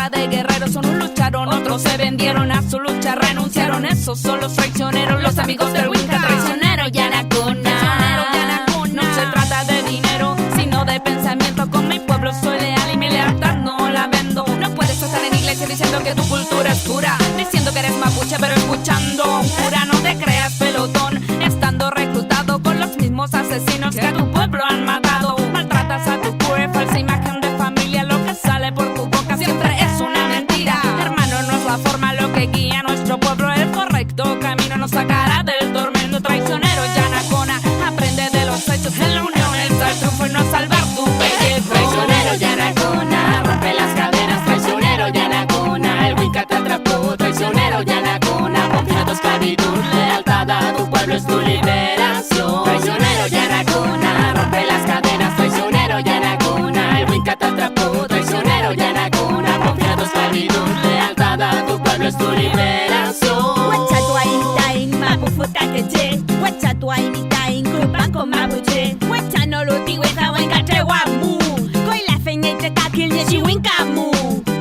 trata de guerreros, unos lucharon, otros se vendieron a su lucha, renunciaron. Esos son los traicioneros, los amigos del Winca. Traicionero Yanacona, no se trata de dinero, sino de pensamiento. Con mi pueblo soy leal y mi lealtad no la vendo. No puedes estar en iglesia diciendo que tu cultura es pura, diciendo que eres mapuche pero escuchando a un cura. No te creas pelotón, estando reclutado con los mismos asesinos que a tu pueblo han matado. Maltratas a tu pura falsa imagen de familia, lo que sale por tu boca siempre es una mentira. Hermano, no es la forma lo que guía a nuestro pueblo, el correcto camino nos sacará del tormento. Traicionero Yanacona, aprende de los hechos, en la unión está el triunfo y no salvar tu pellejo. Traicionero Yanacona, rompe las cadenas. Traicionero Yanacona, el Winca te atrapó. Traicionero Yanacona, confía tu esclavitud, lealtad a tu pueblo es tu liberación. Traicionero Yanacona, rompe las cadenas. Traicionero Yanacona, el Winca te atrapó. Traicionero Yanacona, confía tu esclavitud, lealtad a tu pueblo es tu liberación. Wacha tuain mapufuta keche, wacha tuain tain grupan con mapuche, wacha no lo tigüeza wenka trewamu, coi la feñete kakil yechi winkamu.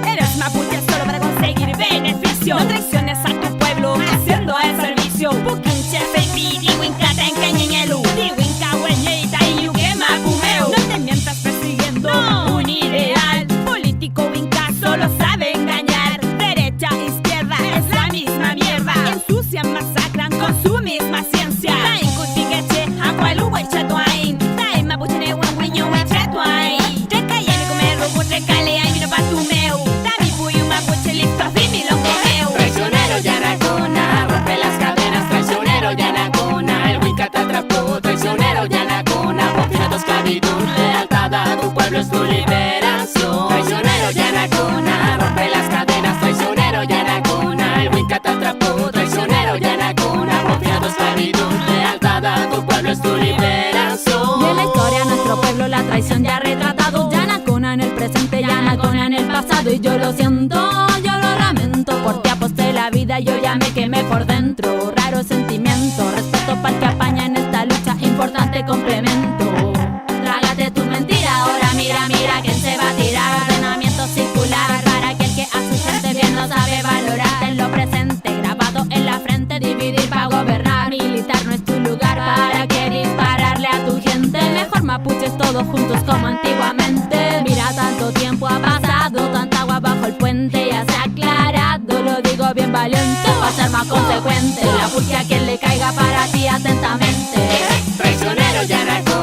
Eres mapuche solo para conseguir beneficio, no traiciones a tu pueblo haciendo el servicio. Pukinche baby di winka tenkeñeñelu, di winka weñeita y yuke mapumeu. No te mientas persiguiendo un ideal, político winka solo sabe engañar. Derecha, izquierda, es la misma mierda, ensucian, masacran con su misma ciencia. Tain kutikeche, acualu wechatuain, tain mapuchene wenweño wechatuain. Trekayani comer robo, trekale ay vino pa tu meu, tami puyu mapuche listo, mi lo comeu. Traicionero Yanacona, rompe las cadenas. Traicionero Yanacona, el Winca te atrapó. Traicionero Yanacona, confía tu esclavitud, lealtad a tu pueblo es tu liberación. Traicionero Yanacona, rompe las cadenas. Traicionero Yanacona, el Winca te atrapó. Traicionero Yanacona, confía tu esclavitud, lealtad a tu pueblo es tu liberación. Y en la historia nuestro pueblo la traición ya ha retratado. Yanacona en el presente, Yanacona en el pasado. Y yo lo siento, yo lo lamento, por ti aposté la vida, yo ya me quemé por dentro. Raro sentimiento, respeto para el que apaña en esta lucha, importante complemento. Trágate tu mentira, ahora mira, mira quién se va a tirar. Ordenamiento circular para aquel que a su gente bien no sabe valorar. En lo presente, grabado en la frente, dividir para gobernar. Militar no es tu lugar, para que dispararle a tu gente. Mejor mapuches todos juntos como antiguamente. Mira, tanto tiempo ha pasado, tanta agua bajo el puente, ya se ha aclarado, lo digo bien valiente, para ser más consecuente. La pulque a quien le caiga para ti atentamente. Traicionero Yanacona.